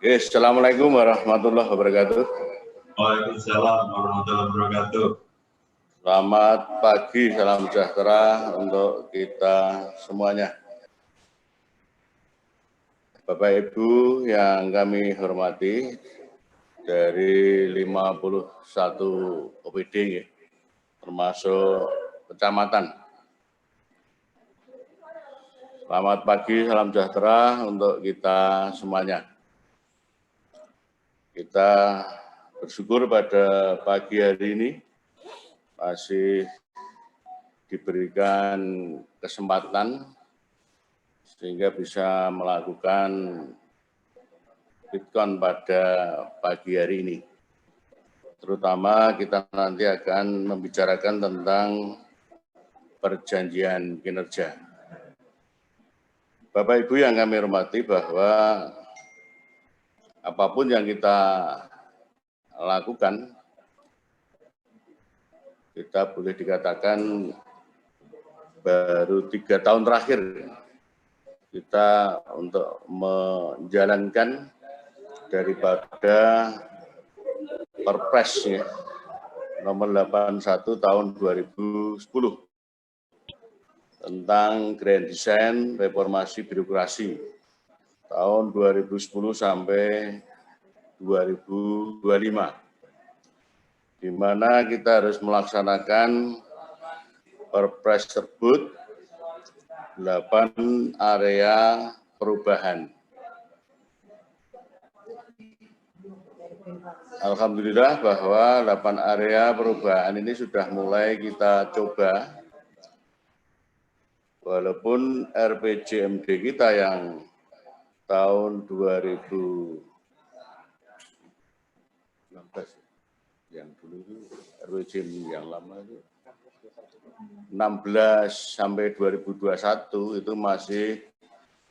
Assalamualaikum warahmatullahi wabarakatuh. Waalaikumsalam warahmatullahi wabarakatuh. Selamat pagi, salam sejahtera untuk kita semuanya. Bapak Ibu yang kami hormati, dari 51 OPD, termasuk kecamatan. Selamat pagi, salam sejahtera untuk kita semuanya. Kita bersyukur pada pagi hari ini masih diberikan kesempatan sehingga bisa melakukan Bitcoin pada pagi hari ini. Terutama kita nanti akan membicarakan tentang perjanjian kinerja. Bapak Ibu yang kami hormati, bahwa apapun yang kita lakukan, kita boleh dikatakan baru 3 tahun terakhir kita untuk menjalankan daripada Perpres ya, nomor 81 tahun 2010 tentang Grand Design Reformasi Birokrasi tahun 2010 sampai 2025, di mana kita harus melaksanakan Perpres tersebut 8 area perubahan. Alhamdulillah bahwa 8 area perubahan ini sudah mulai kita coba, walaupun RPJMD kita yang tahun 2016, yang dulu itu RPJMD yang lama itu 16 sampai 2021 itu masih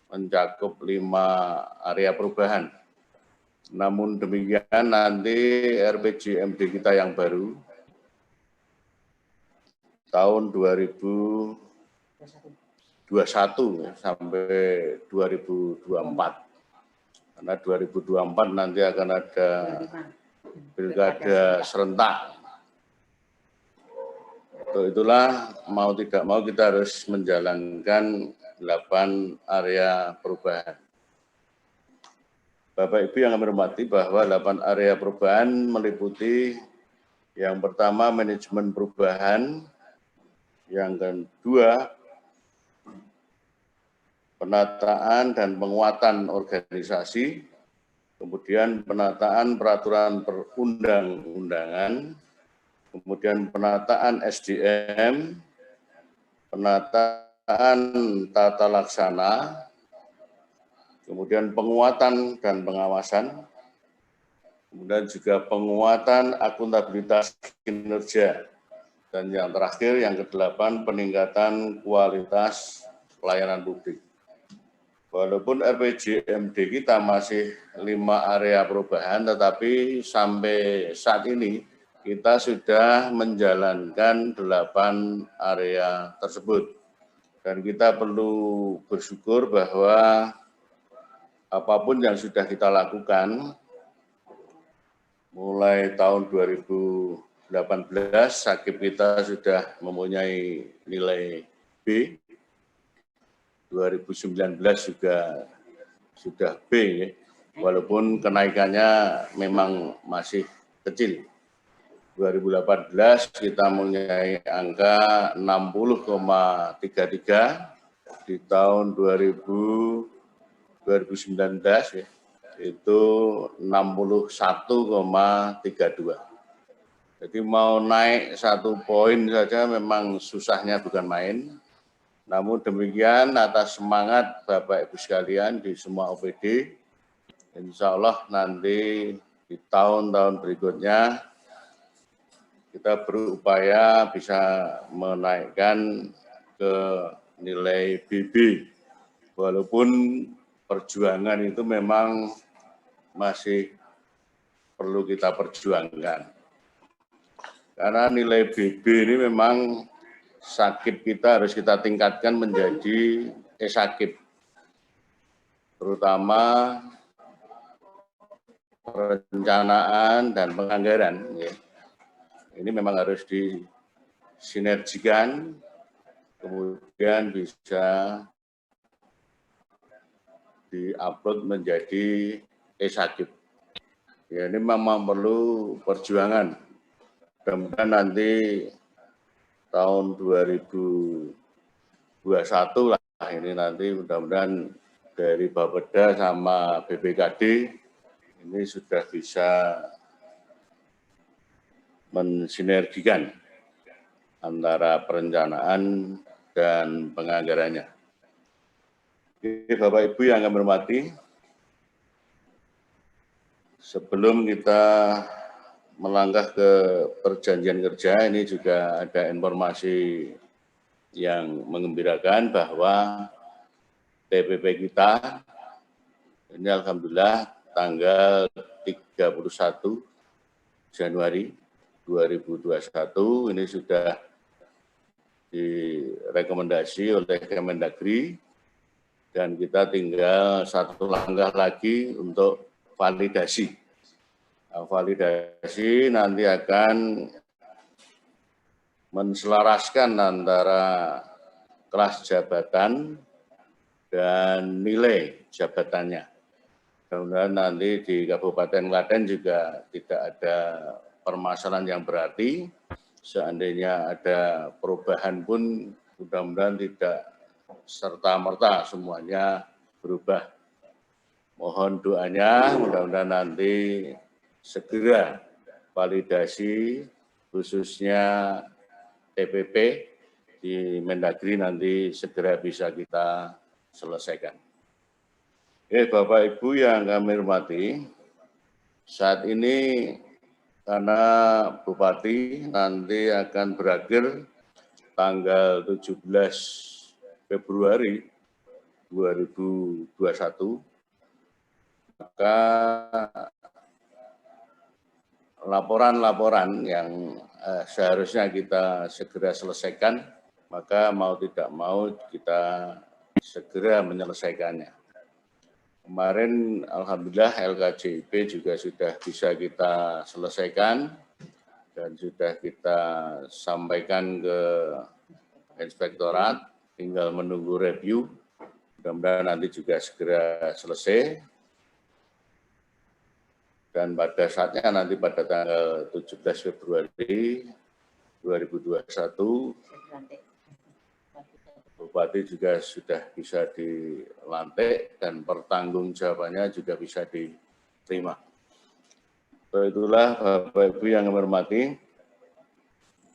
mencakup 5 area perubahan. Namun demikian nanti RPJMD kita yang baru tahun 2021 sampai 2024. Karena 2024 nanti akan ada pilkada serentak. Untuk itulah mau tidak mau kita harus menjalankan 8 area perubahan. Bapak Ibu yang kami hormati, bahwa 8 area perubahan meliputi yang pertama manajemen perubahan, yang kedua penataan dan penguatan organisasi, kemudian penataan peraturan perundang-undangan, kemudian penataan SDM, penataan tata laksana, kemudian penguatan dan pengawasan, kemudian juga penguatan akuntabilitas kinerja, dan yang terakhir, yang ke-8, peningkatan kualitas pelayanan publik. Walaupun RPJMD kita masih 5 area perubahan, tetapi sampai saat ini kita sudah menjalankan 8 area tersebut. Dan kita perlu bersyukur bahwa apapun yang sudah kita lakukan, mulai tahun 2018, Sakip kita sudah mempunyai nilai B, 2019 juga sudah B, ya, walaupun kenaikannya memang masih kecil. 2018 kita mempunyai angka 60,33, di tahun 2019 ya, itu 61,32. Jadi mau naik 1 poin saja memang susahnya bukan main. Namun demikian, atas semangat Bapak Ibu sekalian di semua OPD, insya Allah nanti di tahun-tahun berikutnya kita berupaya bisa menaikkan ke nilai BB. Walaupun perjuangan itu memang masih perlu kita perjuangkan. Karena nilai BB ini memang Sakip kita harus kita tingkatkan menjadi E-Sakip. Terutama perencanaan dan penganggaran. Ya. Ini memang harus disinergikan, kemudian bisa diupload menjadi e-sakib. Ya, ini memang perlu perjuangan. Mudah-mudahan nanti tahun 2021 lah ini nanti mudah-mudahan dari Bapeda sama BPKD ini sudah bisa mensinergikan antara perencanaan dan penganggarannya. Oke, Bapak Ibu yang kami hormati, sebelum kita melangkah ke perjanjian kerja, ini juga ada informasi yang menggembirakan bahwa TPP kita ini alhamdulillah tanggal 31 Januari 2021 ini sudah direkomendasi oleh Kemendagri dan kita tinggal satu langkah lagi untuk validasi. Validasi nanti akan menselaraskan antara kelas jabatan dan nilai jabatannya. Kemudian nanti di Kabupaten Klaten juga tidak ada permasalahan yang berarti. Seandainya ada perubahan pun mudah-mudahan tidak serta-merta semuanya berubah. Mohon doanya, mudah-mudahan nanti segera validasi khususnya TPP di Mendagri nanti segera bisa kita selesaikan. Oke, Bapak Ibu yang kami hormati, saat ini karena Bupati nanti akan berakhir tanggal 17 Februari 2021, maka laporan-laporan yang seharusnya kita segera selesaikan, maka mau tidak mau kita segera menyelesaikannya. Kemarin alhamdulillah LKJIP juga sudah bisa kita selesaikan dan sudah kita sampaikan ke inspektorat, tinggal menunggu review, mudah-mudahan nanti juga segera selesai. Dan pada saatnya nanti pada tanggal 17 Februari 2021, Bupati juga sudah bisa dilantik dan pertanggungjawabannya juga bisa diterima. Itulah Bapak Ibu yang kami hormati,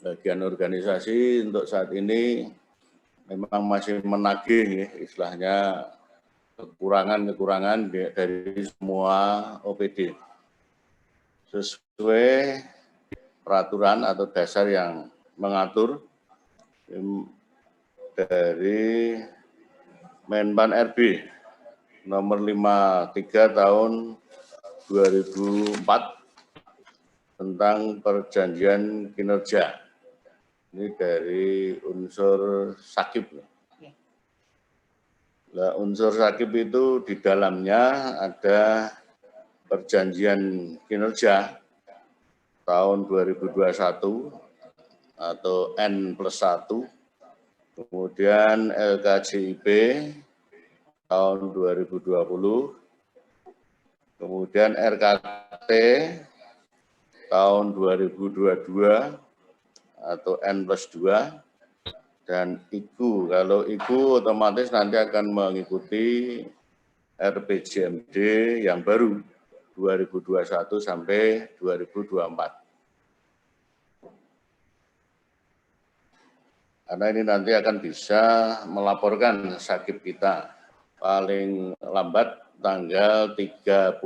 bagian organisasi untuk saat ini memang masih menagih ya, istilahnya kekurangan-kekurangan dari semua OPD. Sesuai peraturan atau dasar yang mengatur dari Menpan RB nomor 53 tahun 2004 tentang perjanjian kinerja. Ini dari unsur sakib. Nah, unsur sakib itu di dalamnya ada perjanjian kinerja tahun 2021 atau N+1, kemudian LKJIP tahun 2020, kemudian RKT tahun 2022 atau N+2, dan IKU. Kalau IKU otomatis nanti akan mengikuti RPJMD yang baru 2021 sampai 2024. Karena ini nanti akan bisa melaporkan sakib kita paling lambat tanggal 31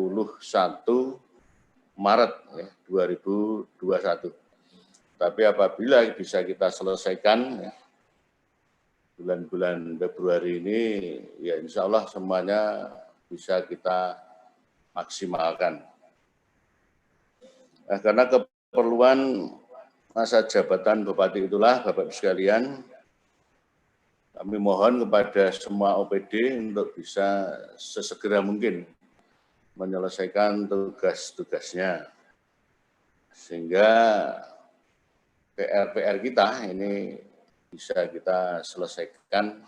Maret ya, 2021. Tapi apabila bisa kita selesaikan ya, bulan-bulan Februari ini, ya insya Allah semuanya bisa kita maksimalkan. Nah, karena keperluan masa jabatan Bupati itulah, Bapak-Ibu sekalian, kami mohon kepada semua OPD untuk bisa sesegera mungkin menyelesaikan tugas-tugasnya. Sehingga PR-PR kita ini bisa kita selesaikan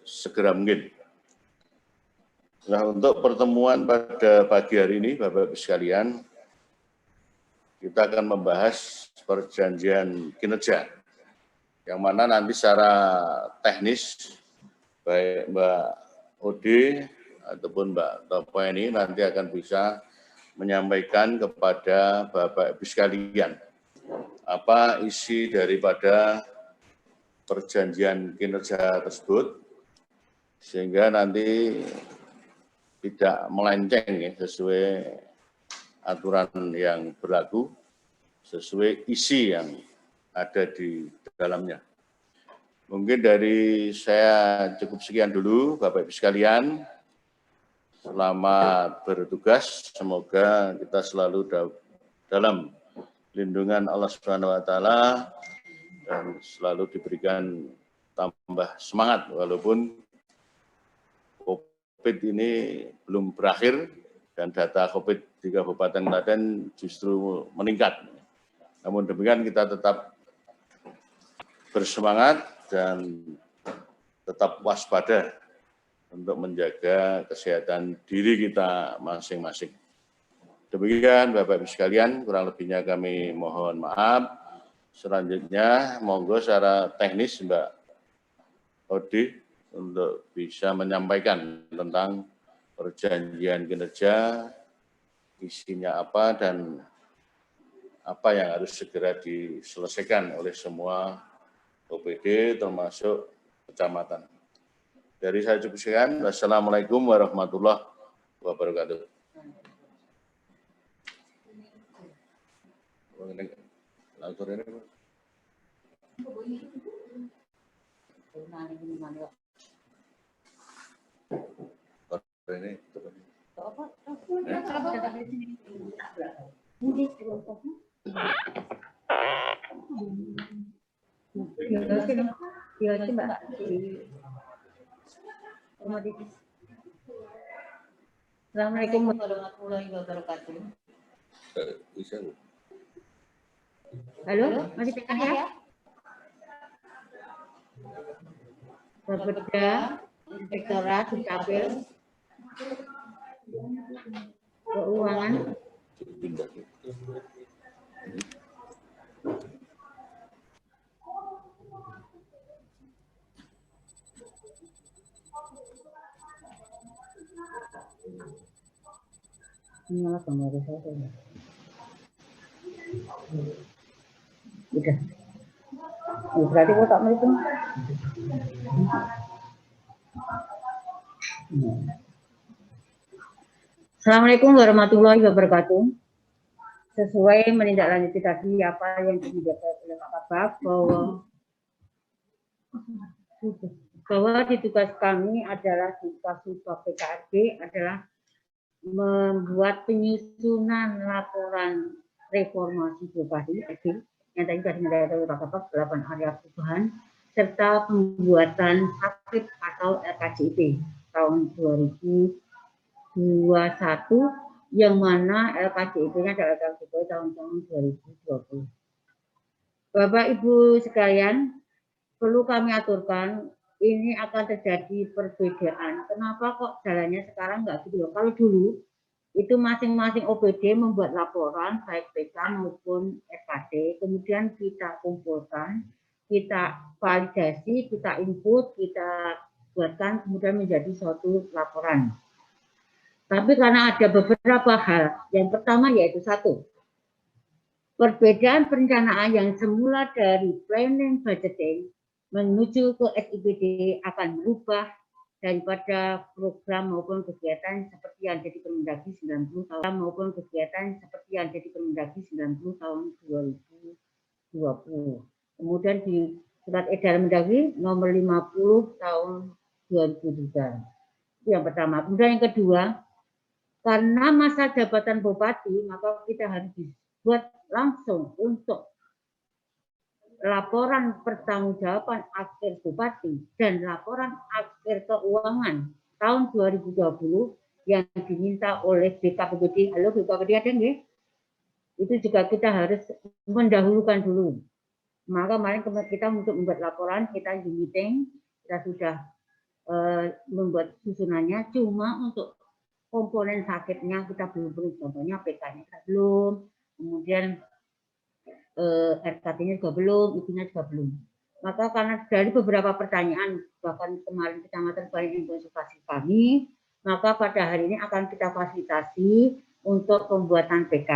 segera mungkin. Nah, untuk pertemuan pada pagi hari ini, Bapak-Ibu sekalian, kita akan membahas perjanjian kinerja, yang mana nanti secara teknis, baik Mbak Ode ataupun Mbak Topo ini nanti akan bisa menyampaikan kepada Bapak-Ibu sekalian apa isi daripada perjanjian kinerja tersebut, sehingga nanti tidak melenceng ya, sesuai aturan yang berlaku, sesuai isi yang ada di dalamnya. Mungkin dari saya cukup sekian dulu, Bapak-Ibu sekalian. Selamat bertugas, semoga kita selalu dalam lindungan Allah Subhanahu wa Ta'ala dan selalu diberikan tambah semangat walaupun COVID ini belum berakhir dan data COVID di Kabupaten Klaten justru meningkat. Namun demikian kita tetap bersemangat dan tetap waspada untuk menjaga kesehatan diri kita masing-masing. Demikian Bapak-Ibu sekalian, kurang lebihnya kami mohon maaf. Selanjutnya, monggo secara teknis Mbak Odi untuk bisa menyampaikan tentang perjanjian kinerja, isinya apa, dan apa yang harus segera diselesaikan oleh semua OPD termasuk kecamatan. Dari saya cukup sekian. Wassalamualaikum warahmatullahi wabarakatuh. Assalamualaikum warahmatullahi wabarakatuh. Halo, masih dengar ya? Bapeda, Inspektorat Dukcapil, Keuangan, nyala kamera saya. Udah. Berarti kok tak melihat. Assalamualaikum warahmatullahi wabarakatuh. Sesuai menindaklanjuti tadi apa yang dijelaskan oleh Pak Kabak bahwa di tugas kami adalah di kasus PKRB adalah membuat penyusunan laporan reformasi birokrasi yang tadi sudah dinyatakan oleh Pak Kabak 8 area perubahan serta pembuatan sakit atau LKJP tahun 2021 yang mana LKJP-nya adalah LKJP tahun 2020. Bapak Ibu sekalian, perlu kami aturkan ini akan terjadi perbedaan. Kenapa kok jalannya sekarang nggak gitu? Kalau dulu itu masing-masing OPD membuat laporan baik PK maupun FKD, kemudian kita kumpulkan, kita validasi, kita input, kita buatkan kemudian menjadi suatu laporan. Tapi karena ada beberapa hal, yang pertama yaitu satu, perbedaan perencanaan yang semula dari planning budgeting menuju ke SIPD akan berubah daripada program maupun kegiatan seperti yang jadi Kemendagri 90 tahun maupun kegiatan seperti yang jadi Kemendagri 90 tahun 2020. Kemudian di surat edaran Mendagri nomor 50 tahun 2003. Itu yang pertama. Kemudian yang kedua, karena masa jabatan bupati, maka kita harus dibuat langsung untuk laporan pertanggungjawaban akhir bupati dan laporan akhir keuangan tahun 2020 yang diminta oleh BKPBD. Halo BKPBD ada nggih? Itu juga kita harus mendahulukan dulu. Maka kemarin kita untuk membuat laporan, kita di meeting, kita sudah membuat susunannya, cuma untuk komponen sakitnya kita belum, contohnya PK-nya kita belum, kemudian RKT-nya juga belum, ibunya juga belum. Maka karena dari beberapa pertanyaan, bahkan kemarin kecamatan banyak konsultasi kami, maka pada hari ini akan kita fasilitasi untuk pembuatan PK.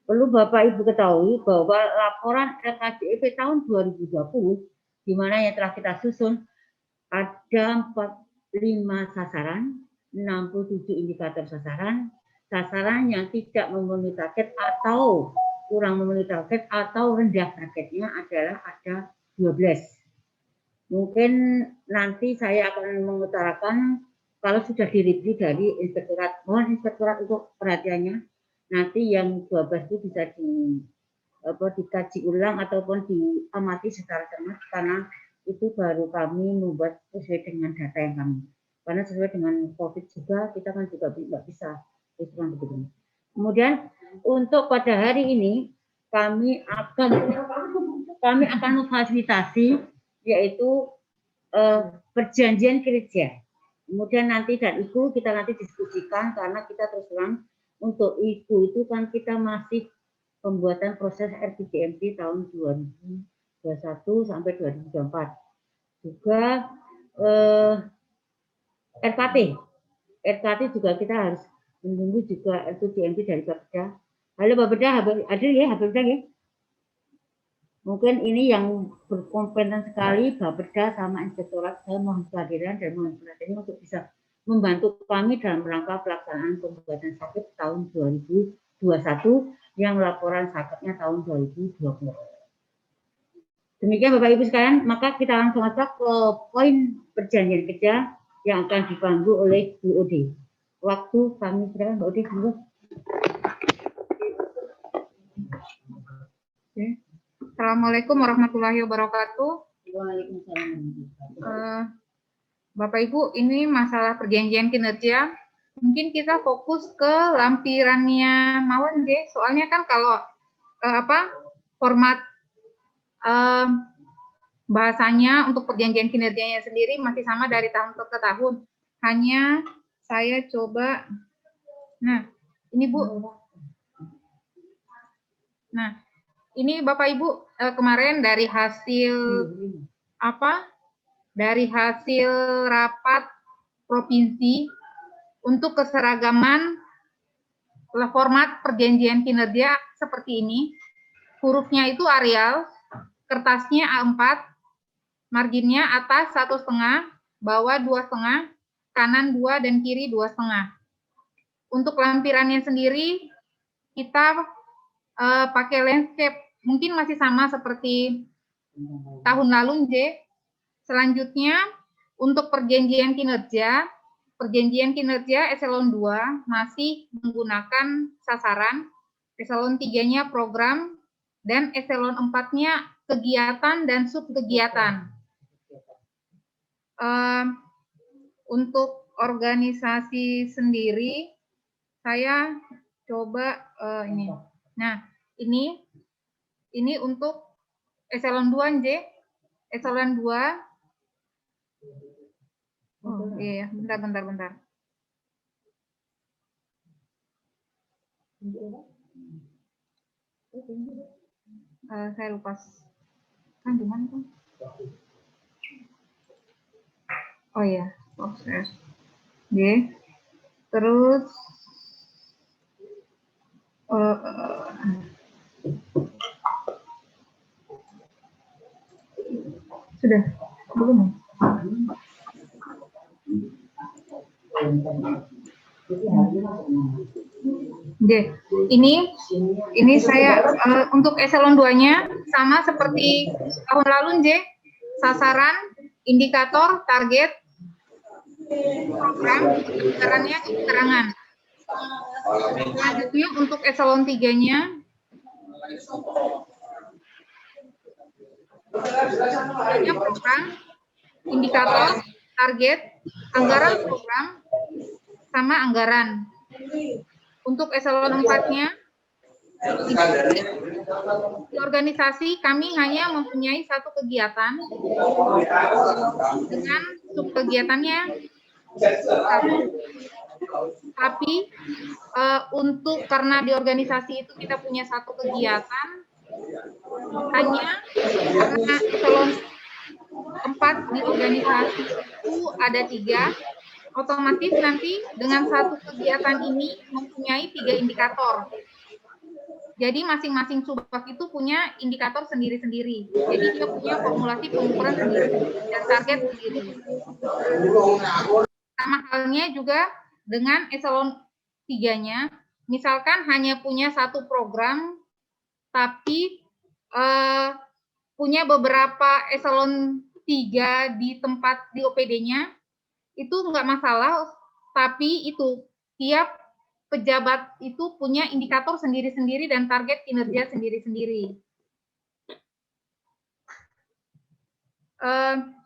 Perlu Bapak Ibu ketahui bahwa laporan LKJP tahun 2020, di mana yang telah kita susun, ada 45 sasaran, 67 indikator sasaran, sasaran yang tidak memenuhi target atau kurang memenuhi target atau rendah targetnya adalah ada 12. Mungkin nanti saya akan mengutarakan kalau sudah direview dari inspektorat, mohon inspektorat untuk perhatiannya. Nanti yang 12 itu bisa dikaji ulang ataupun diamati secara cermat, karena itu baru kami membuat sesuai dengan data yang kami. Karena sesuai dengan COVID juga, kita kan juga tidak bisa hitungan begitu. Kemudian untuk pada hari ini kami akan memfasilitasi yaitu perjanjian kerja. Kemudian nanti dan itu kita nanti diskusikan, karena kita terus terang untuk itu kan kita masih pembuatan proses RPJMD tahun 2021 sampai 2024. Juga RKT juga kita harus menunggu juga RPJMD dari Bapeda. Halo Bapeda, hadir ya Bapeda ya? Mungkin ini yang berkompeten sekali Bapeda sama inspektorat. Saya mohon kehadiran dan mohon perhatian untuk bisa membantu kami dalam rangka pelaksanaan pembuatan sakit tahun 2021 yang laporan sakitnya tahun 2020. Demikian Bapak Ibu sekalian, maka kita langsung saja ke poin perjanjian kerja yang akan dipandu oleh Bu Ode. Waktu kami silakan Mbak Ode dulu. Assalamualaikum warahmatullahi wabarakatuh. Waalaikumsalam. Bapak Ibu, ini masalah perjanjian kinerja. Mungkin kita fokus ke lampirannya mawon deh. Soalnya kan kalau format bahasanya untuk perjanjian kinerjanya sendiri masih sama dari tahun ke tahun. Hanya saya coba. Nah, ini Bu. Nah, ini Bapak Ibu kemarin dari hasil dari hasil rapat provinsi untuk keseragaman format perjanjian kinerja seperti ini. Hurufnya itu Arial, kertasnya A4, marginnya atas 1,5, bawah 2,5, kanan 2 dan kiri 2,5. Untuk lampirannya sendiri kita pakai landscape, mungkin masih sama seperti tahun lalu, J. Selanjutnya, untuk perjanjian kinerja eselon 2 masih menggunakan sasaran, eselon 3-nya program, dan eselon 4-nya kegiatan dan subkegiatan. Untuk organisasi sendiri, saya coba ini. Nah, ini untuk eselon 2, J. Eselon 2. Oh, iya, bentar. Saya lupa. Kan di mana, Bang? Oh iya, proses. Oke. Terus sudah belum? Oke, ini saya untuk eselon 2-nya sama seperti tahun lalu, J. Sasaran, indikator, target, program, sasarannya keterangan. Selanjutnya untuk eselon 3-nya program, indikator, target, anggaran program sama anggaran. Untuk eselon 4-nya, di organisasi kami hanya mempunyai satu kegiatan dengan subkegiatannya satu. Tapi untuk karena di organisasi itu kita punya satu kegiatan, hanya karena eselon 4 di organisasi itu ada 3, otomatis nanti dengan satu kegiatan ini mempunyai 3 indikator. Jadi masing-masing subbak itu punya indikator sendiri-sendiri. Jadi dia punya formulasi pengukuran sendiri dan target sendiri. Sama halnya juga dengan eselon 3-nya, misalkan hanya punya satu program, tapi punya beberapa eselon 3 di tempat di OPD-nya, itu nggak masalah, tapi itu tiap pejabat itu punya indikator sendiri-sendiri dan target kinerja sendiri-sendiri.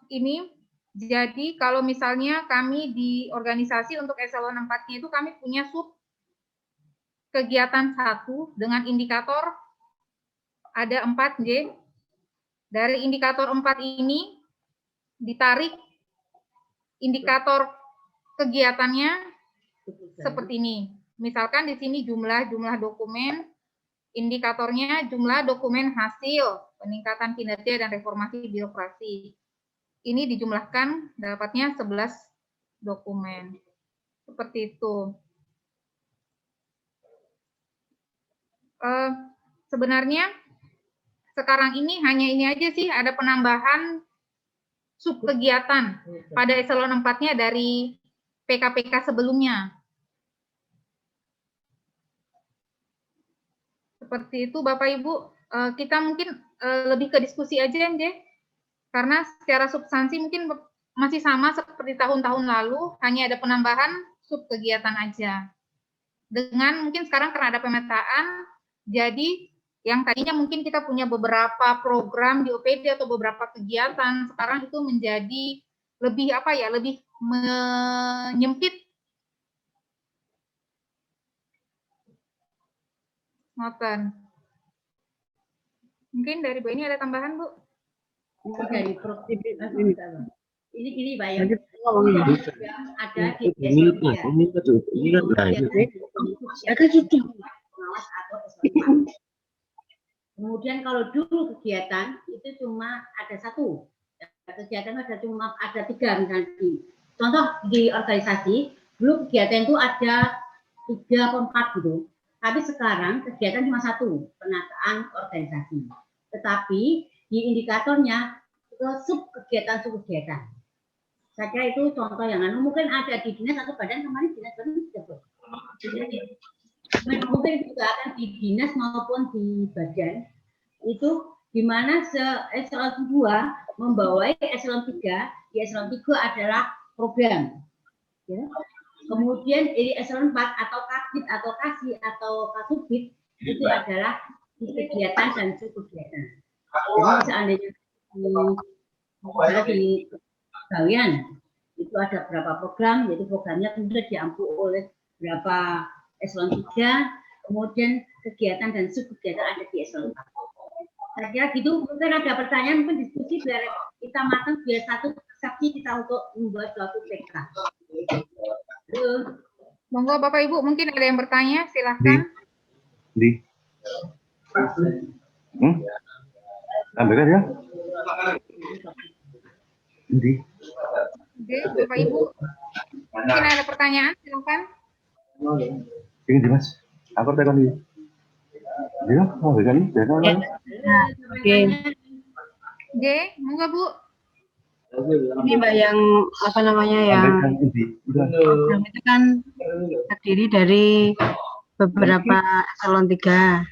Ini jadi kalau misalnya kami di organisasi untuk eselon 4-nya itu kami punya sub kegiatan 1 dengan indikator ada 4J. Dari indikator 4 ini ditarik indikator kegiatannya seperti ini. Misalkan di sini jumlah dokumen, indikatornya jumlah dokumen hasil peningkatan kinerja dan reformasi birokrasi. Ini dijumlahkan dapatnya 11 dokumen. Seperti itu. Sebenarnya sekarang ini hanya ini aja sih, ada penambahan subkegiatan pada eselon 4-nya dari PKPK sebelumnya. Seperti itu Bapak Ibu, kita mungkin lebih ke diskusi aja Nje, karena secara substansi mungkin masih sama seperti tahun-tahun lalu, hanya ada penambahan subkegiatan aja. Dengan mungkin sekarang karena ada pemetaan, jadi yang tadinya mungkin kita punya beberapa program di OPD atau beberapa kegiatan, sekarang itu menjadi lebih apa ya, lebih menyempit. Ngoten. Mungkin dari Bu ini ada tambahan, Bu? Dari ini gini Pak ya. Ada di kemudian kalau dulu kegiatan itu cuma ada satu, kegiatan cuma ada 3 misalnya. Contoh di organisasi dulu kegiatan itu ada 3 atau 4 gitu. Tapi sekarang kegiatan cuma 1, penataan organisasi. Tetapi di indikatornya itu sub kegiatan. Saya kira itu contoh yang mungkin ada di dinas atau badan, kemarin dinas badan disebut. Mungkin juga akan di dinas maupun di badan itu di mana eselon 2 membawai eselon 3, di eselon 3 adalah program. Ya. Kemudian di eselon 4 atau kabit atau kasih atau kasubit itu adalah kegiatan dan subkegiatan. Jadi seandainya di pegawaian itu ada berapa program, yaitu programnya kemudian diampu oleh berapa eselon 3, kemudian kegiatan dan subkegiatan ada di eselon 4. Saya kira gitu, mungkin ada pertanyaan, mungkin diskusi biar kita matang, biar satu persepsi kita untuk membuat suatu PK. Monggo Bapak Ibu, mungkin ada yang bertanya, silahkan. Sampaikan ya. Oke, Bapak Ibu, mungkin ada pertanyaan, silahkan. Ini Dimas, aku tekan ini. Dia mau berikan ini, Oke. Oke, monggo Bu. Ini Mbak yang apa namanya ya? Program itu kan terdiri dari beberapa eselon 3.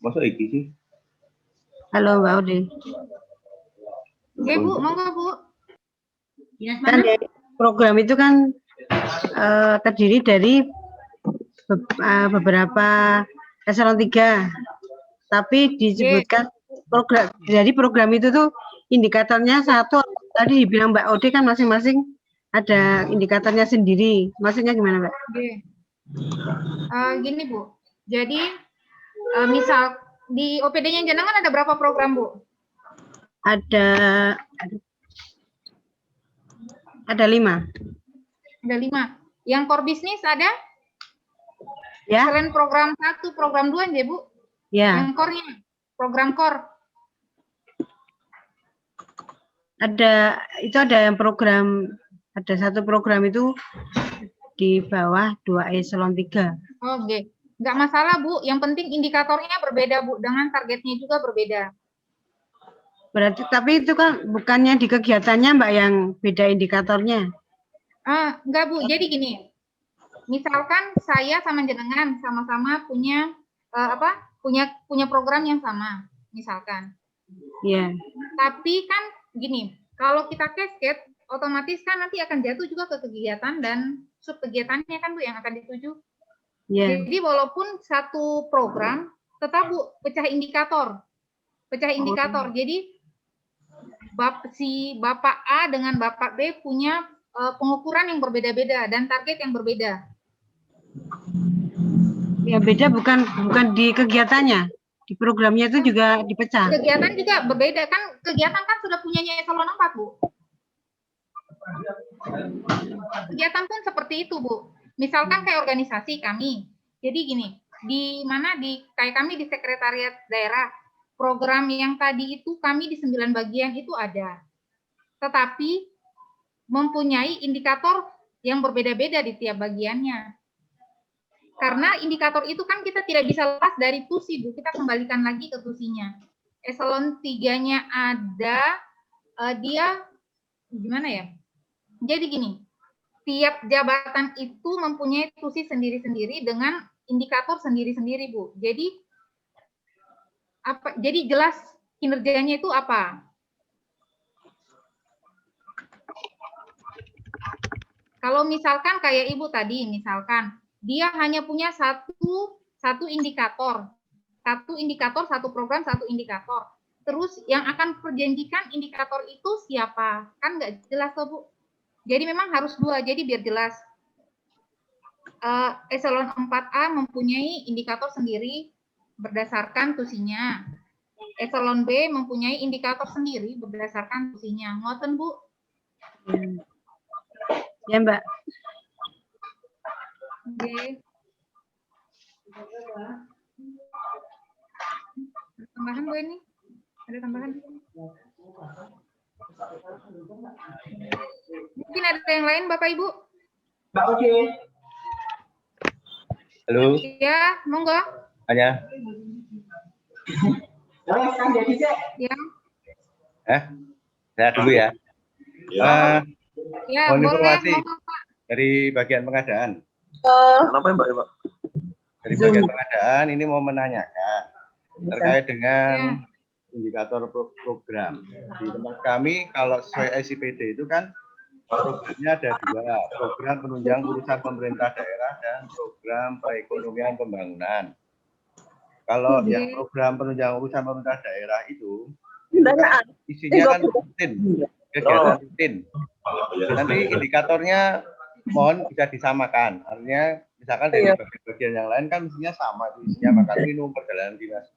Masa iki sih? Halo Mbak Ode. Oke Bu, monggo Bu. Kan program itu kan terdiri dari beberapa eselon 3. Tapi disebutkan program itu tuh indikatornya 1, tadi dibilang Mbak Ode kan masing-masing ada indikatornya sendiri. Maksudnya gimana, Mbak? Oke. Gini Bu, jadi misal di OPD-nya jenengan ada berapa program Bu? Ada 5. Ada 5. Yang core bisnis ada? Ya, Selain program 1, program 2 ya Bu? ya. Yang core-nya, program core. Ada yang program, ada satu program itu di bawah 2 eselon 3. Oke, nggak masalah Bu. Yang penting indikatornya berbeda Bu, dengan targetnya juga berbeda. Berarti tapi itu kan bukannya di kegiatannya Mbak yang beda indikatornya. Enggak Bu, jadi gini. Misalkan saya sama jenengan sama-sama punya punya program yang sama, misalkan. Iya. Tapi kan gini, kalau kita cascade, otomatis kan nanti akan jatuh juga ke kegiatan dan sub kegiatannya kan Bu yang akan dituju. Iya. Jadi walaupun satu program, tetap Bu pecah indikator. Jadi si Bapak A dengan Bapak B punya pengukuran yang berbeda-beda dan target yang berbeda. Yang beda bukan di kegiatannya, di programnya itu juga dipecah. Kegiatan juga berbeda kan, kegiatan kan sudah punyanya eselon 4 Bu. Kegiatan pun seperti itu Bu. Misalkan kayak organisasi kami. Jadi gini, kayak kami di sekretariat daerah, program yang tadi itu kami di 9 bagian itu ada. Tetapi mempunyai indikator yang berbeda-beda di tiap bagiannya. Karena indikator itu kan kita tidak bisa lepas dari TUSI, Bu. Kita kembalikan lagi ke TUSI-nya. Eselon 3-nya ada, dia gimana ya? Jadi gini, tiap jabatan itu mempunyai TUSI sendiri-sendiri dengan indikator sendiri-sendiri, Bu. Jadi jelas kinerjanya itu apa? Kalau misalkan kayak Ibu tadi, misalkan dia hanya punya satu indikator, satu program, satu indikator. Terus yang akan perjanjikan indikator itu siapa? Kan nggak jelas tuh Bu. Jadi memang harus 2, jadi biar jelas. Eselon 4A mempunyai indikator sendiri berdasarkan tusinya. Eselon B mempunyai indikator sendiri berdasarkan tusinya. Ngoten Bu? Ya Mbak. Oke. Ada tambahan Bu ini? Ada tambahan? Mungkin ada yang lain Bapak Ibu? Mbak Oke. Halo. Ya, monggo. Hanya. Ya. Saya dulu ya. Ya, mohon boleh. informasi dari bagian pengadaan. Kenapa Mbak? Dari bagian pengadaan ini mau menanyakan terkait dengan indikator program. Di tempat kami kalau sesuai SIPD itu kan programnya ada 2, program penunjang urusan pemerintah daerah dan program perekonomian pembangunan. Kalau yang program penunjang urusan pemerintah daerah itu isinya kan rutin, kegiatan rutin. Nanti indikatornya mohon bisa disamakan. Artinya misalkan dari bagian yang lain kan mestinya sama, isinya makan minum, perjalanan dinas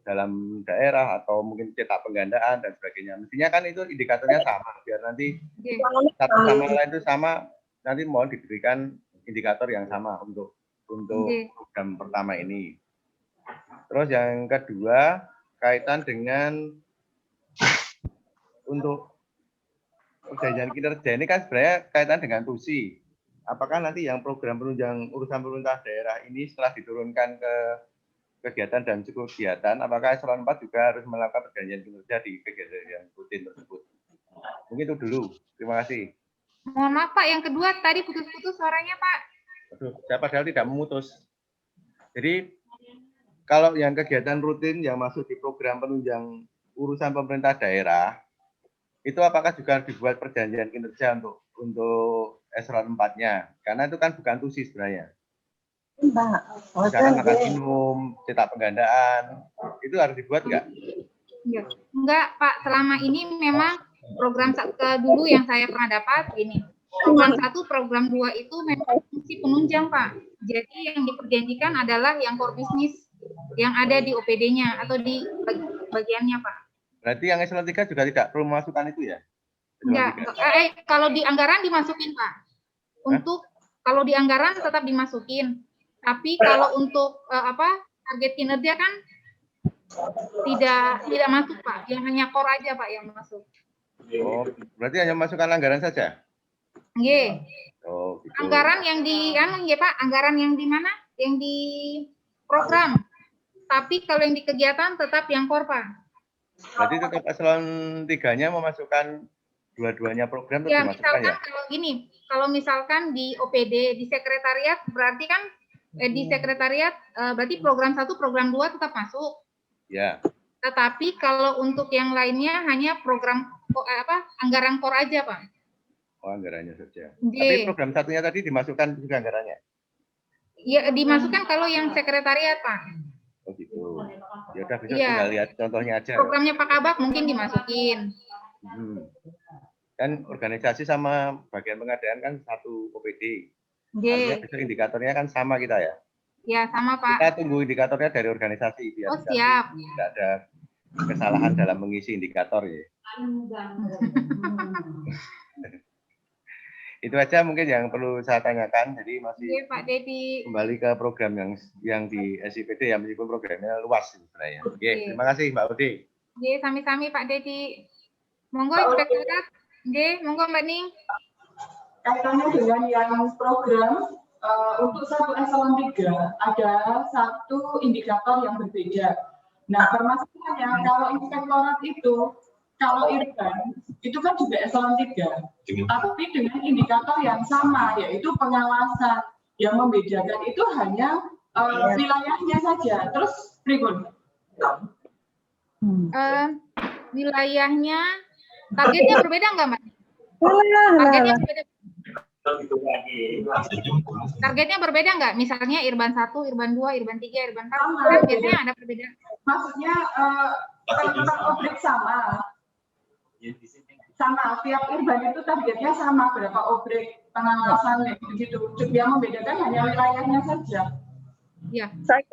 dalam daerah atau mungkin cetak penggandaan dan sebagainya. Mestinya kan itu indikatornya sama biar nanti satu sama lain itu sama. Nanti mohon diberikan indikator yang sama untuk program pertama ini. Terus yang kedua kaitan dengan untuk perjanjian kinerja ini kan sebenarnya kaitan dengan TUSI. Apakah nanti yang program penunjang urusan pemerintah daerah ini setelah diturunkan ke kegiatan dan kegiatan, apakah eselon 4 juga harus melakukan perjanjian kinerja di kegiatan yang rutin tersebut? Mungkin itu dulu. Terima kasih. Mohon maaf Pak, yang kedua tadi putus-putus suaranya Pak. Aduh, saya padahal tidak memutus. Jadi kalau yang kegiatan rutin yang masuk di program penunjang urusan pemerintah daerah, itu apakah juga dibuat perjanjian kinerja untuk eselon 4-nya? Karena itu kan bukan TUSI sebenarnya. Misalkan makan minum, cetak penggandaan, itu harus dibuat nggak? Enggak Pak, selama ini memang program dulu yang saya pernah dapat gini. program 1, program 2 itu memang fungsi penunjang, Pak. Jadi yang diperjanjikan adalah yang core bisnis yang ada di OPD-nya atau di bagiannya, Pak. Berarti yang eselon 3 juga tidak perlu memasukkan itu ya? Enggak, kalau di anggaran dimasukin, Pak. Untuk kalau di anggaran tetap dimasukin. Tapi kalau untuk target kinerja kan tidak masuk, Pak. Yang hanya core aja, Pak, yang masuk. Oh, berarti hanya masukkan anggaran saja? Nggih. Oh, gitu. Anggaran yang di Pak, anggaran yang di mana? Yang di program. Tapi kalau yang di kegiatan tetap yang core, Pak. Berarti tetap eselon 3-nya memasukkan dua-duanya program tetap Ya, dimasukkan misalkan ya? kalau misalkan di OPD, di sekretariat berarti kan di sekretariat berarti program 1, program 2 tetap masuk. Ya. Tetapi kalau untuk yang lainnya hanya program anggaran core aja, Pak. Oh, anggarannya saja. Oke. Tapi program satunya tadi dimasukkan juga anggarannya? Ya, dimasukkan kalau yang sekretariat, Pak. Oh, gitu. Ya udah, besok Iya. tinggal lihat contohnya aja. Programnya Pak Kabak mungkin dimasukin. Kan organisasi sama bagian pengadaan kan satu OPD. Oke. Artinya besok indikatornya kan sama kita ya? Ya, sama, Pak. Kita tunggu indikatornya dari organisasi. Biar Oh, siap. tidak ada kesalahan dalam mengisi indikator ya. Itu aja mungkin yang perlu saya tanyakan. Jadi masih Pak Dedi. kembali ke program yang di SIPD ya, meskipun programnya luas sebenarnya. Oke, terima kasih Mbak Udi. Oke, sami-sami Pak Dedi. Monggo Inspektorat. Oke, monggo Mbak Ning. Kaitannya dengan yang program untuk satu eselon 3 ada satu indikator yang berbeda. Nah, permasalahannya kalau inspektorat itu, kalau Irban itu kan juga eselon 3, tapi dengan indikator yang sama, yaitu pengawasan. Yang membedakan itu hanya wilayahnya saja. Terus berikut. Wilayahnya, targetnya berbeda nggak, Mbak? Targetnya berbeda. Targetnya berbeda nggak? Misalnya Irban 1, Irban 2, Irban 3, Irban 4, kan biasanya ada perbedaan. Maksudnya tentang objek sama. Sama, tiap Irban itu targetnya sama, berapa objek pengawasan begitu. Yang membedakan hanya wilayahnya saja. Ya. Saya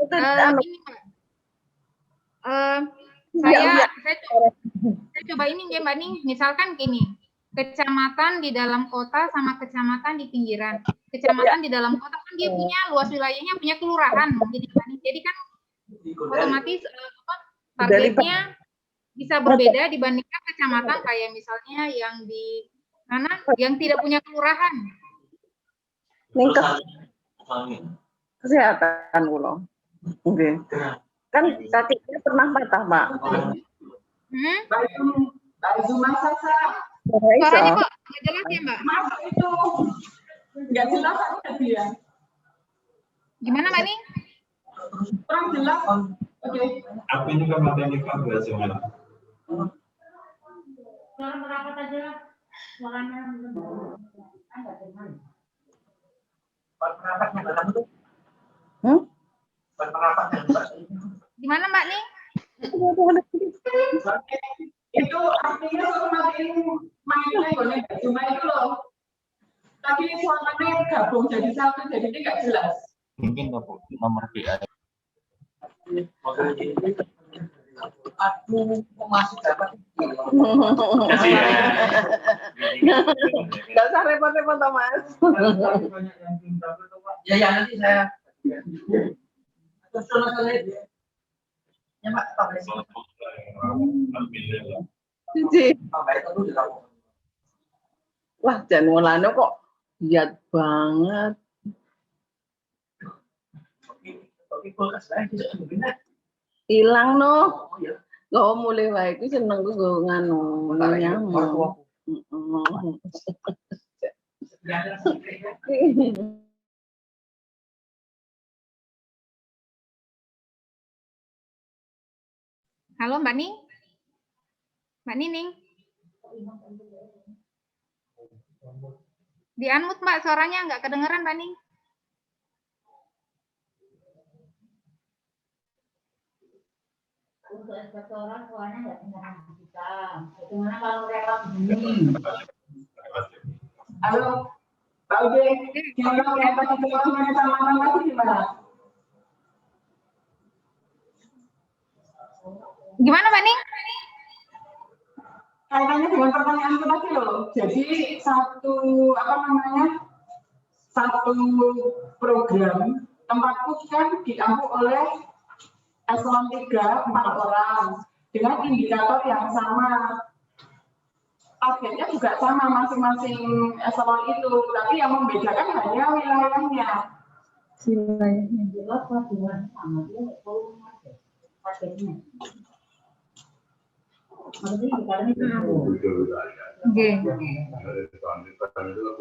ini Mbak. Saya coba ini ya Mbak Ning, misalkan gini. Kecamatan di dalam kota sama kecamatan di pinggiran. Kecamatan di dalam kota kan dia punya luas wilayahnya, punya kelurahan. Jadi kan otomatis targetnya bisa berbeda dibandingkan kecamatan kayak misalnya yang di mana yang tidak punya kelurahan. Kesehatan ulo. Oke. Kan kakinya pernah patah, Pak. Mbak Zuma Sasa. Suaranya kok nggak jelas ya, Mbak? Masuk itu nggak jelas aku tadi ya. Gimana, Mbak Ning? Kurang jelas. Oke. Aku juga materi Mbak Zuma. Suara merapat aja. Suaranya. Gimana, Mbak Ning? Itu artinya semakin mainnya boleh cuma itu loh. Tadi suaranya gabung jadi satu, jadi ini nggak jelas. Mungkin nomor BA. Aku masuk dapat. Nggak usah repot-repot, Mas. Ya, nanti saya. Ya, Pak, wah, Janulano kok giat banget. Hilang no. Lo mulai wae iki seneng gue nganu nyamuk. Halo, Mbak Ning? Mbak Nining? Di-unmute, Mbak, suaranya nggak kedengeran, Mbak Ning. Untuk inspektorat suaranya nggak kedengeran kita. Bagaimana kalau mereka begini? Halo, Pak Ude, gimana yang tadi dengan kecamatan tadi gimana? Gimana, Mbak Ning? Kaitannya dengan pertanyaan tadi loh. Jadi satu program tempatku kan diampu oleh eselon 3 4 orang dengan indikator yang sama. Targetnya juga sama masing-masing eselon itu, tapi yang membedakan hanya wilayahnya. Jelas hubungan sama dia volume aja. Targetnya. Maksudnya bukan itu. Oke.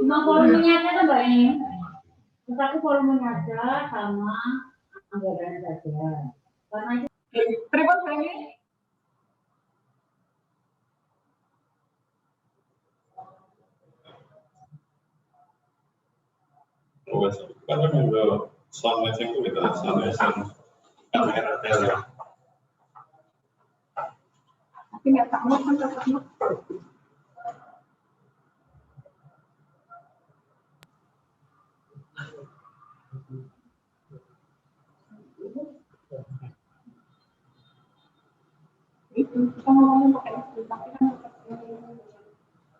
Cuma volumenya aja kan Mbak ini. Tetapi volumenya aja sama anggaran saja. Karena itu Pripun ini? Karena juga selama itu kita sama kamera tele. Tapi nggak tahu kan tetapnya. Itu kita ngomongin pakai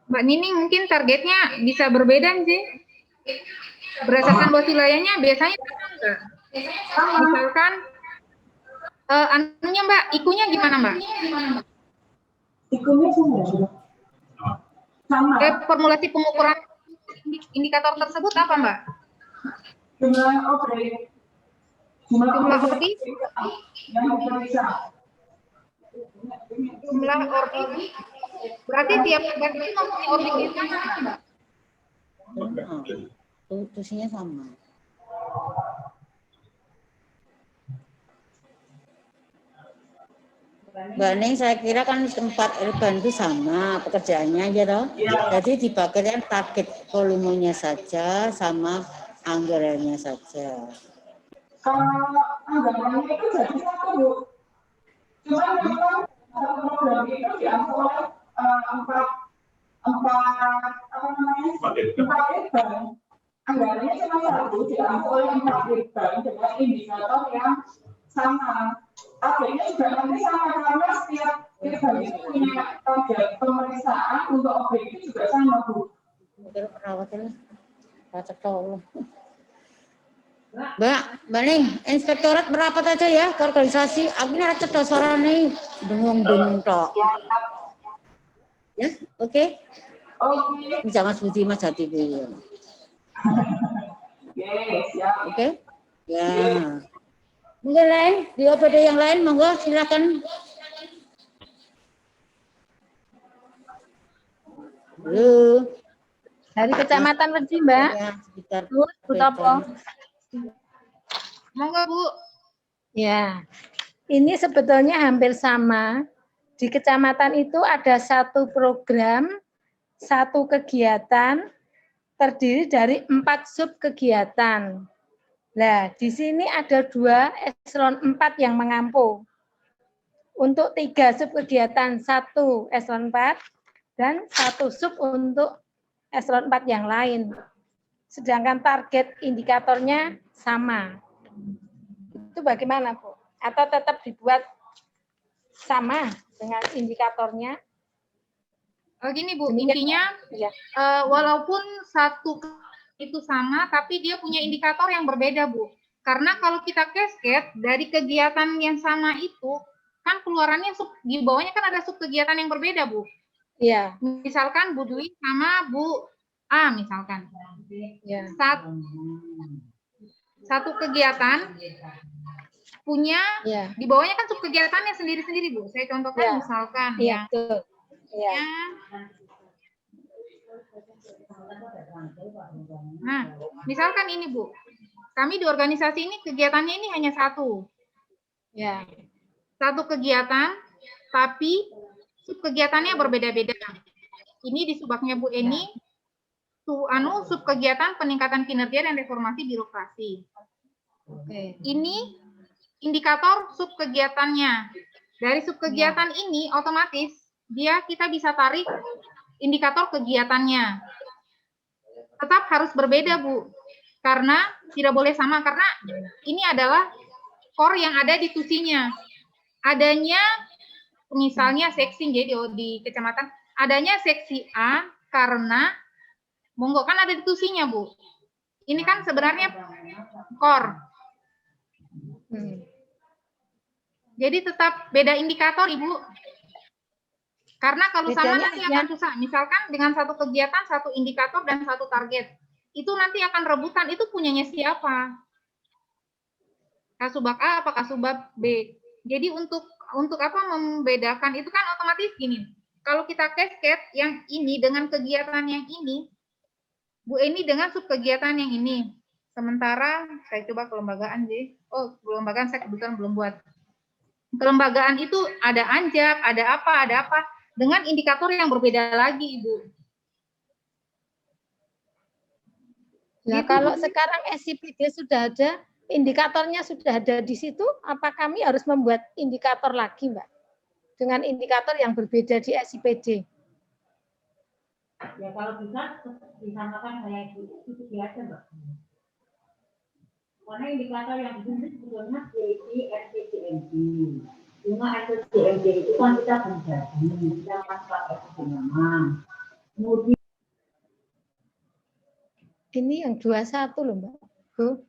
Mbak Nining mungkin targetnya bisa berbeda sih. Berdasarkan luas wilayahnya biasanya sama enggak? Misalkan anunya Mbak, ikunya gimana Mbak? ikunya sama. Formulasi pengukuran indikator tersebut apa Mbak? Jumlah objek. Jumlah orbit? Yang bisa. Jumlah orbit. Berarti tiap orbit itu mempunyai orbit yang sama Mbak? tulisnya sama. Mbak Ning, saya kira kan tempat urban itu sama pekerjaannya ya toh. Jadi dibagikan target volumenya saja sama anggarannya saja. Kalau anggarannya itu jadi satu, Bu. Cuma memang satu program itu diambil oleh empat bank. Anggarannya cuma satu, diambil oleh 4 bank dengan indikator yang sama. Targetnya juga nanti sama karena setiap bank itu punya target pemeriksaan untuk objek itu juga sama, Bu. Perawatnya baca tolong. Mbak Ning, inspektorat merapat aja ya ke organisasi. Aku ini ada dasar nih, dengung tok. Ya, oke. Oke. Jangan seperti Mas Jati dulu. Oke. Ya. Mungkin lain di OPD yang lain, monggo silakan. Halo. Dari Kecamatan Wedi, Mbak. Ya, sekitar Bu Topo. Monggo Bu. Ya, ini sebetulnya hampir sama. Di kecamatan itu ada satu program, satu kegiatan, terdiri dari 4 sub kegiatan. Nah, di sini ada 2 eselon 4 yang mengampu. Untuk 3 sub kegiatan, 1 eselon 4, dan 1 sub untuk eselon 4 yang lain. Sedangkan target indikatornya sama. Itu bagaimana, Bu? Atau tetap dibuat sama dengan indikatornya? Gini Bu, intinya ya. Walaupun satu itu sama, tapi dia punya indikator yang berbeda Bu. Karena kalau kita cascade dari kegiatan yang sama itu, kan keluarannya di bawahnya kan ada sub kegiatan yang berbeda Bu. Iya. Misalkan Bu Dwi sama Bu A misalkan. Ya. Satu kegiatan punya di bawahnya kan sub kegiatannya sendiri-sendiri Bu. Saya contohkan misalkan ya. Ya. Nah, misalkan ini Bu, kami di organisasi ini kegiatannya ini hanya satu. Ya. Satu kegiatan, tapi sub kegiatannya berbeda-beda. Ini di subaknya Bu Eni, sub kegiatan peningkatan kinerja dan reformasi birokrasi. Oke. Ini indikator sub kegiatannya. Dari sub kegiatan ini otomatis kita bisa tarik indikator kegiatannya. tetap harus berbeda, Bu. Karena tidak boleh sama, karena ini adalah core yang ada di tusinya. Adanya misalnya seksi di kecamatan, adanya seksi A karena monggo kan ada di tusinya, Bu. Ini kan sebenarnya core. Jadi tetap beda indikator, Ibu. Karena kalau sama Bedanya nanti akan susah. Misalkan dengan satu kegiatan, satu indikator, dan satu target. Itu nanti akan rebutan, itu punyanya siapa? Kasubag A apa Kasubag B? Jadi untuk apa membedakan itu kan otomatis gini. Kalau kita cascade yang ini dengan kegiatan yang ini, Bu Eni dengan subkegiatan yang ini. Sementara saya coba kelembagaan sih. Oh, kelembagaan saya kebetulan belum buat. Kelembagaan itu ada anjab, ada apa, dengan indikator yang berbeda lagi, Ibu. Nah, kalau sekarang SIPD sudah ada, indikatornya sudah ada di situ, apa kami harus membuat indikator lagi, Mbak? Dengan indikator yang berbeda di SIPD? Ya kalau bisa disamakan kayak itu biasa, Mbak. Karena indikator yang dibuat sebetulnya DD, RCCMD. Cuma RCCMD itu kan kita menjadi, kita pakai nama. Kemudian Ini yang 21 loh, Mbak. Bu.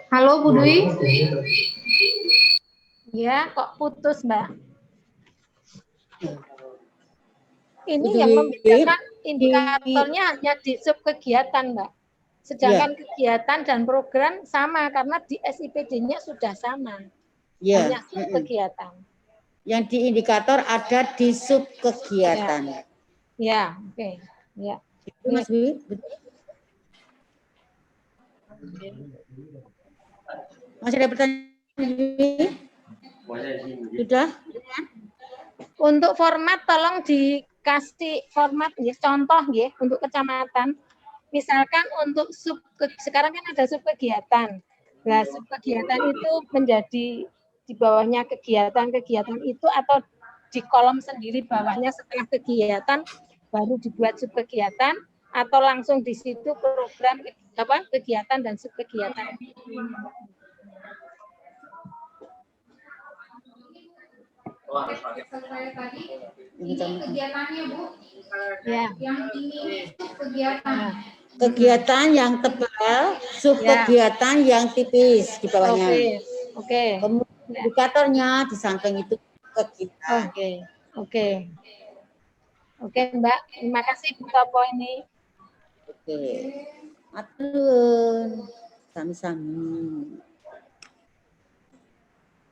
Halo, Bu Dwi. Ya, kok putus, Mbak? Ini yang membedakan indikatornya hanya di subkegiatan, Mbak. Sedangkan kegiatan dan program sama karena di SIPD-nya sudah sama. Hanya subkegiatan. yang di indikator ada di subkegiatan. Ya, oke. Ya. Itu Mas Dwi, betul? Masih ada pertanyaan? Sudah? Untuk format tolong dikasih format ya, contoh ya untuk kecamatan. Misalkan untuk sekarang kan ada subkegiatan. Nah, subkegiatan itu menjadi di bawahnya kegiatan-kegiatan itu atau di kolom sendiri bawahnya setelah kegiatan baru dibuat subkegiatan atau langsung di situ program kegiatan dan subkegiatan. Ini kegiatannya, Bu. Ya. Yang ini kegiatan. Kegiatan yang tebal, subkegiatan yang tipis di bawahnya. Oke. Kemudian indikatornya di samping itu kegiatan. Oke, Mbak. Terima kasih Bu Topo ini. Oke. Atur. Sami-sami.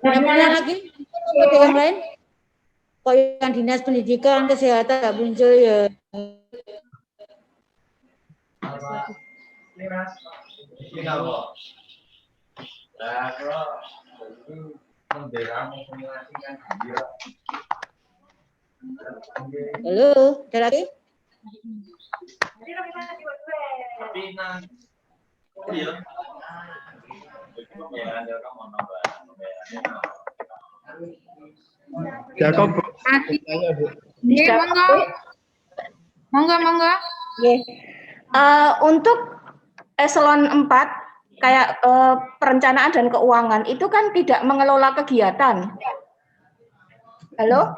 Ada pertanyaan lagi untuk yang lain? Kok yang dinas pendidikan kesehatan nggak muncul ya? Halo, ada lagi? Ya, kok Bu. Iya, monggo. Untuk eselon 4 kayak perencanaan dan keuangan itu kan tidak mengelola kegiatan. Halo?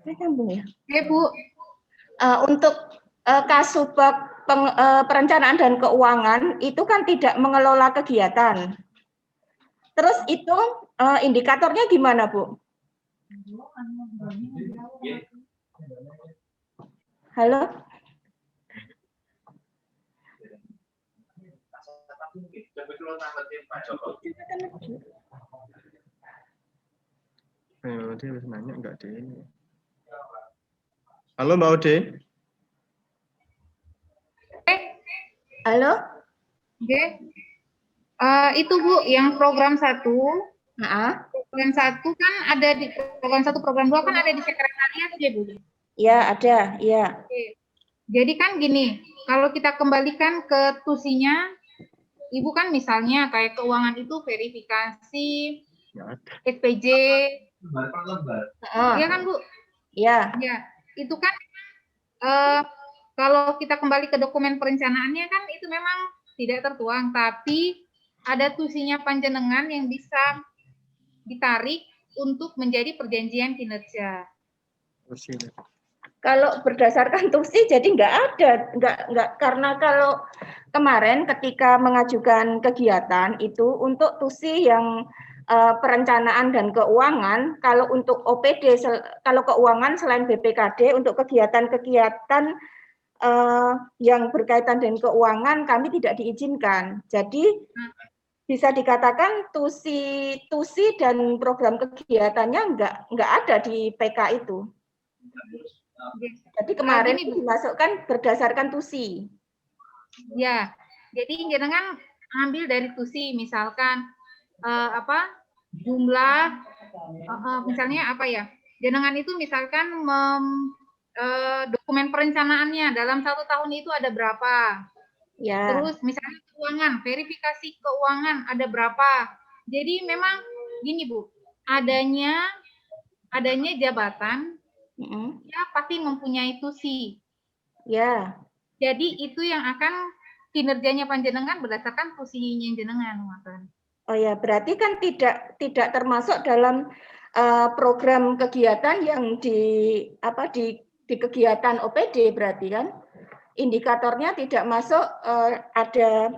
Oke, Bu. Untuk Kasubag perencanaan dan keuangan itu kan tidak mengelola kegiatan. Terus itu indikatornya gimana, Bu? Halo? Dia harus nanya enggak deh ini. Halo Mbak Ode. Halo? Oke. Itu Bu, yang program 1. Nah, Program 1 kan ada di program 1, program 2 kan ada di sekretariat ya Bu. ya ada, iya. Oke. Jadi kan gini, kalau kita kembalikan ke tusinya, Ibu kan misalnya kayak keuangan itu verifikasi, SPJ, iya kan Bu? Iya. Ya, itu kan kalau kita kembali ke dokumen perencanaannya kan itu memang tidak tertuang, tapi ada tusinya panjenengan yang bisa ditarik untuk menjadi perjanjian kinerja. Kalau berdasarkan tusi jadi nggak ada, nggak karena kalau kemarin ketika mengajukan kegiatan itu untuk tusi yang perencanaan dan keuangan, kalau untuk OPD, kalau keuangan selain BPKD untuk kegiatan-kegiatan yang berkaitan dengan keuangan kami tidak diizinkan. Jadi bisa dikatakan tusi dan program kegiatannya nggak ada di PK itu. Jadi kemarin Gini, Bu. dimasukkan berdasarkan tusi. Ya, jadi jenengan ambil dari tusi, misalkan jumlah, misalnya apa ya? Jenengan itu misalkan dokumen perencanaannya dalam 1 tahun itu ada berapa? Ya. Terus misalnya keuangan, verifikasi keuangan ada berapa? Jadi memang gini Bu, adanya jabatan ya pasti mempunyai tusi. Ya. Jadi itu yang akan kinerjanya panjenengan berdasarkan tusinya jenengan, Oh ya, berarti kan tidak termasuk dalam program kegiatan yang di kegiatan OPD berarti kan? Indikatornya tidak masuk ada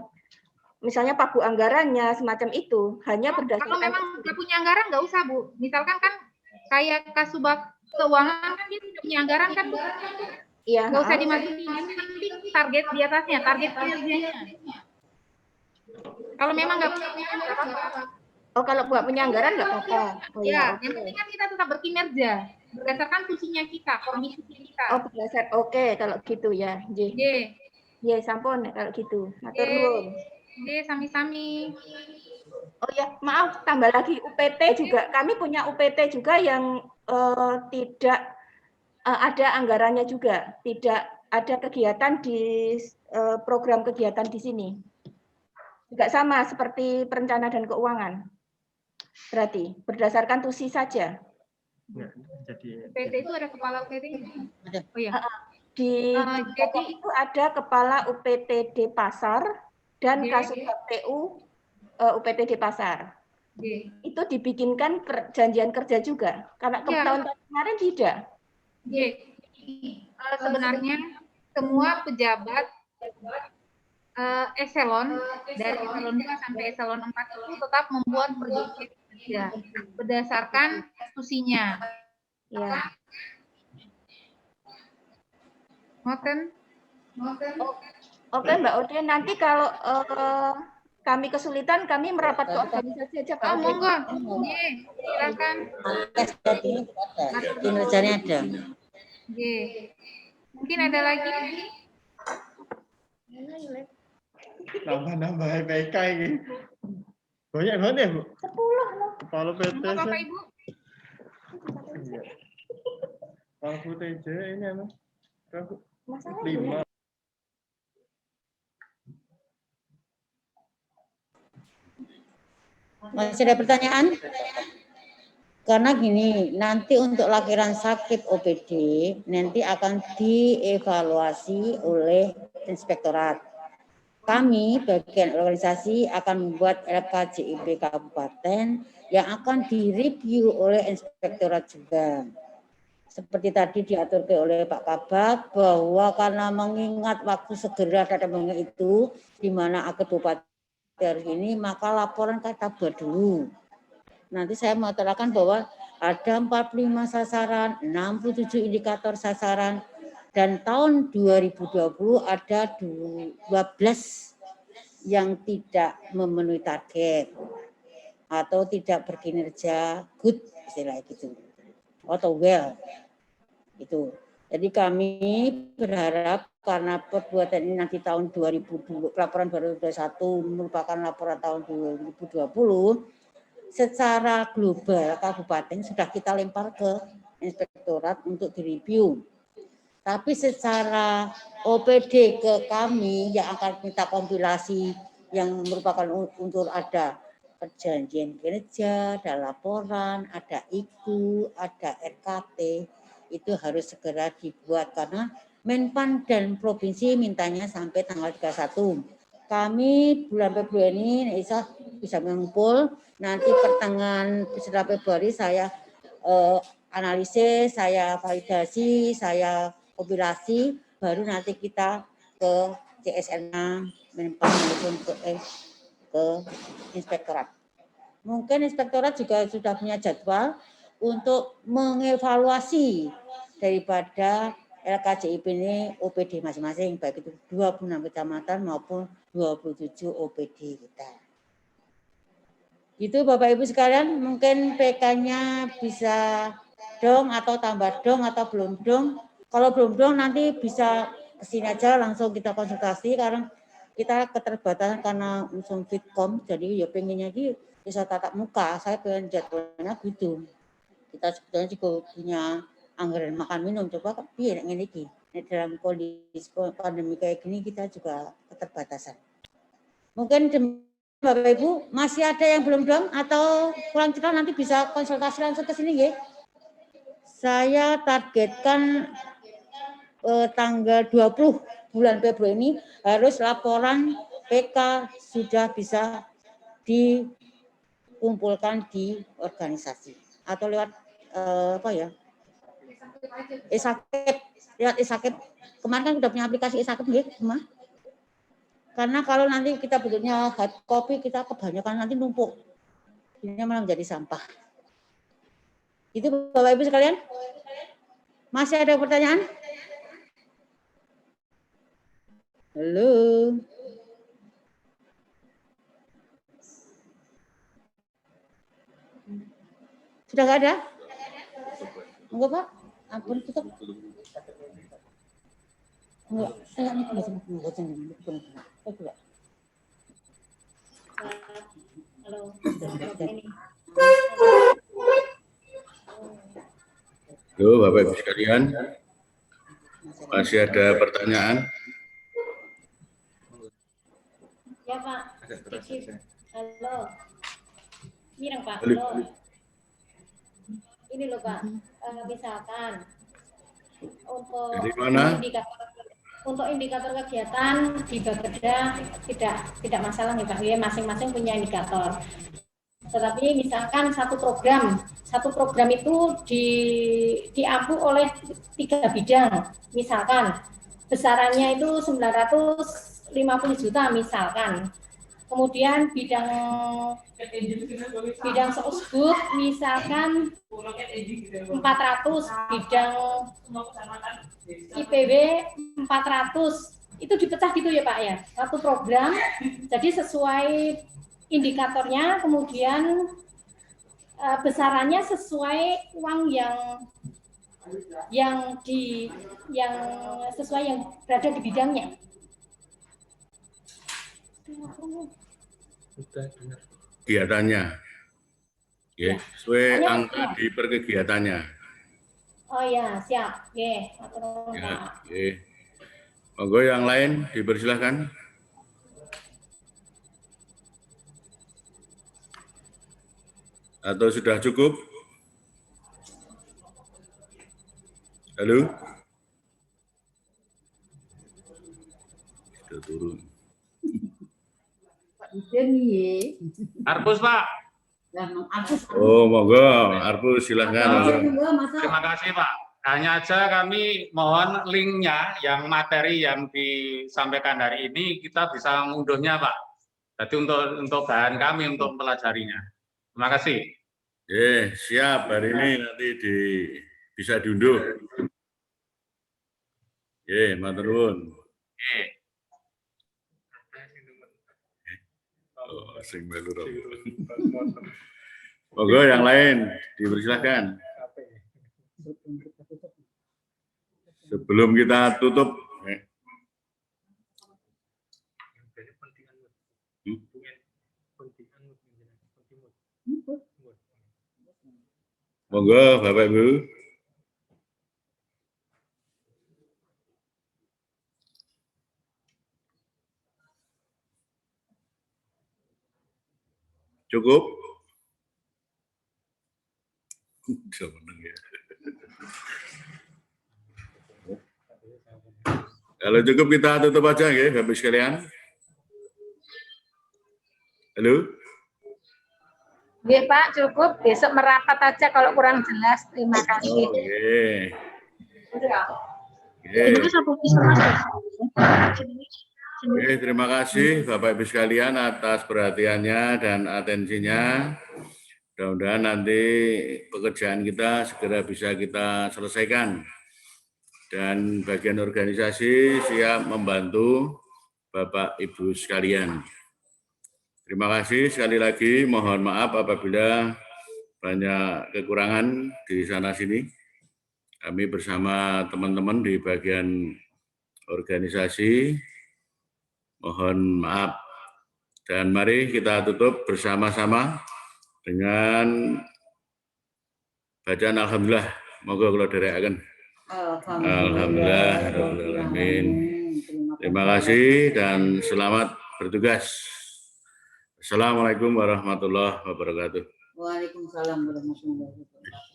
misalnya pagu anggarannya semacam itu, hanya berdasarkan. Kalau memang nggak punya anggaran nggak usah Bu. Misalkan kan kayak Kasubag keuangan kan dia tidak punya anggaran kan Bu. Iya. Nggak usah dimasukin, tapi target di atasnya, target kinerjanya. Kalau memang nggak punya anggaran nggak apa-apa. Oh, kalau buat punya anggaran nggak apa-apa. Oh, ya, ya, yang penting kan kita tetap berkinerja berdasarkan tusinya kita, kondisi kita. Oh, berdasar. Oke, kalau gitu ya. Ye, sampun kalau gitu. Matur nuwun. Sami-sami. Oh ya, maaf, tambah lagi UPT juga. Kami punya UPT juga yang tidak ada anggarannya juga. Tidak ada kegiatan di program kegiatan di sini. Juga sama seperti perencanaan dan keuangan. Berarti berdasarkan tusi saja. Ya, jadi UPT itu ada kepala UPT-nya? Ada. Oh iya. Jadi itu ada kepala UPTD Pasar dan Kasubag TU UPTD Pasar. Itu dibikinkan perjanjian kerja juga. Karena tahun kemarin tidak. Sebenarnya semua pejabat eselon dari eselon 2 sampai eselon 4 itu tetap membuat perjanjian kerja berdasarkan tusinya. Ya. Oke Mbak Ode, nanti kalau kami kesulitan, kami merapat ke organisasi aja Pak. Monggo. Silakan. Kinerjanya ada. Mungkin ada lagi. Nambah PK ini. Banyak banget ya, Bu? 10 loh. Kepala PT. Bapak Ibu. Kepala PTJ ini apa? 5. Masih ada pertanyaan? Karena gini, nanti untuk lakiran sakit OPD nanti akan dievaluasi oleh inspektorat. Kami bagian organisasi akan membuat LKJIP kabupaten yang akan direview oleh inspektorat juga. Seperti tadi diatur oleh Pak Kabak bahwa karena mengingat waktu segera datang itu di mana akad bupati ini, maka laporan kita buat dulu. Nanti saya mau terangkan bahwa ada 45 sasaran, 67 indikator sasaran, dan tahun 2020 ada 12 yang tidak memenuhi target atau tidak berkinerja good, istilah gitu, atau well. Itu. Jadi kami berharap karena perbuatan ini nanti tahun 2020, laporan 2021 merupakan laporan tahun 2020, secara global kabupaten sudah kita lempar ke inspektorat untuk direview. Tapi secara OPD ke kami yang akan kita kompilasi yang merupakan unsur ada perjanjian kerja, ada laporan, ada IKU, ada RKT, itu harus segera dibuat karena Menpan dan Provinsi mintanya sampai tanggal 31. Kami bulan Februari ini bisa mengumpul, nanti pertengahan Februari saya analisis, saya validasi, saya kompilasi, baru nanti kita ke CSN Menpan maupun ke inspektorat. Mungkin inspektorat juga sudah punya jadwal untuk mengevaluasi daripada LKJIP ini OPD masing-masing, baik itu 26 kecamatan maupun 27 OPD kita. Itu Bapak Ibu sekalian, mungkin PK-nya bisa dong atau tambah dong atau belum dong. Kalau belum dong nanti bisa kesini aja langsung kita konsultasi karena kita keterbatasan karena unsur Fitkom, jadi ya pengennya bisa tatap muka, saya pengen jadwalnya gitu. Kita sebetulnya juga punya anggaran makan minum, coba piye nek ngene iki. Nek dalam kondisi pandemi kayak gini kita juga keterbatasan. Mungkin Bapak Ibu masih ada yang belum dong atau kurang cerita nanti bisa konsultasi langsung ke sini ya. Saya targetkan tanggal 20 bulan Februari ini harus laporan PK sudah bisa dikumpulkan di organisasi atau lewat apa ya? E-Sakep, lewat E-Sakep. Kemarin kan sudah punya aplikasi E-Sakep nggih, Mas? Karena kalau nanti kita bentuknya hard copy, kita kebanyakan nanti numpuk. Ini malah menjadi sampah. Itu Bapak Ibu sekalian. Masih ada pertanyaan? Halo. Sudah nggak ada? Enggak, Pak. Ampun, tutup. Enggak, ini Halo. Halo Bapak Ibu sekalian, masih ada pertanyaan? Ya Pak, sedikit. Halo. Mireng Pak, halo. Ini loh Pak, misalkan untuk indikator kegiatan di Bapeda tidak masalah nih Pak, ya masing-masing punya indikator. Tetapi misalkan satu program itu diampu oleh 3 bidang, misalkan besarannya itu 950 juta misalkan. Kemudian bidang sosbud misalkan 400, bidang IPW 400, itu dipecah gitu ya Pak ya, satu program, jadi sesuai indikatornya, kemudian besarannya sesuai uang yang sesuai yang berada di bidangnya. Kegiatannya, ya, sesuai angka di perkegiatannya. Oh ya, siap. Ya, monggo yang lain dipersilahkan. Atau sudah cukup? Halo? Sudah turun. Arpus Pak. Oh, monggo, Arpus silahkan. Terima kasih Pak. Hanya aja kami mohon linknya yang materi yang disampaikan hari ini kita bisa mengunduhnya Pak. Jadi untuk bahan kami untuk pelajarinya. Terima kasih. Siap, hari ini nanti bisa diunduh. Matur nuwun. Oh, sing melu. Monggo yang lain dipersilakan. Sebelum kita tutup, monggo Bapak Ibu. Cukup? Kalau cukup kita tutup aja ya, Bapak sekalian. Halo? Nggih Pak, cukup. Besok merapat aja kalau kurang jelas. Terima kasih. Oke. Oke, terima kasih Bapak Ibu sekalian atas perhatiannya dan atensinya. Mudah-mudahan nanti pekerjaan kita segera bisa kita selesaikan. Dan bagian organisasi siap membantu Bapak Ibu sekalian. Terima kasih sekali lagi, mohon maaf apabila banyak kekurangan di sana-sini. Kami bersama teman-teman di bagian organisasi, mohon maaf. Dan mari kita tutup bersama-sama dengan bacaan Alhamdulillah. Moga kula dherekaken. Alhamdulillah. Amin. Terima kasih dan selamat bertugas. Assalamualaikum warahmatullahi wabarakatuh. Waalaikumsalam warahmatullahi wabarakatuh.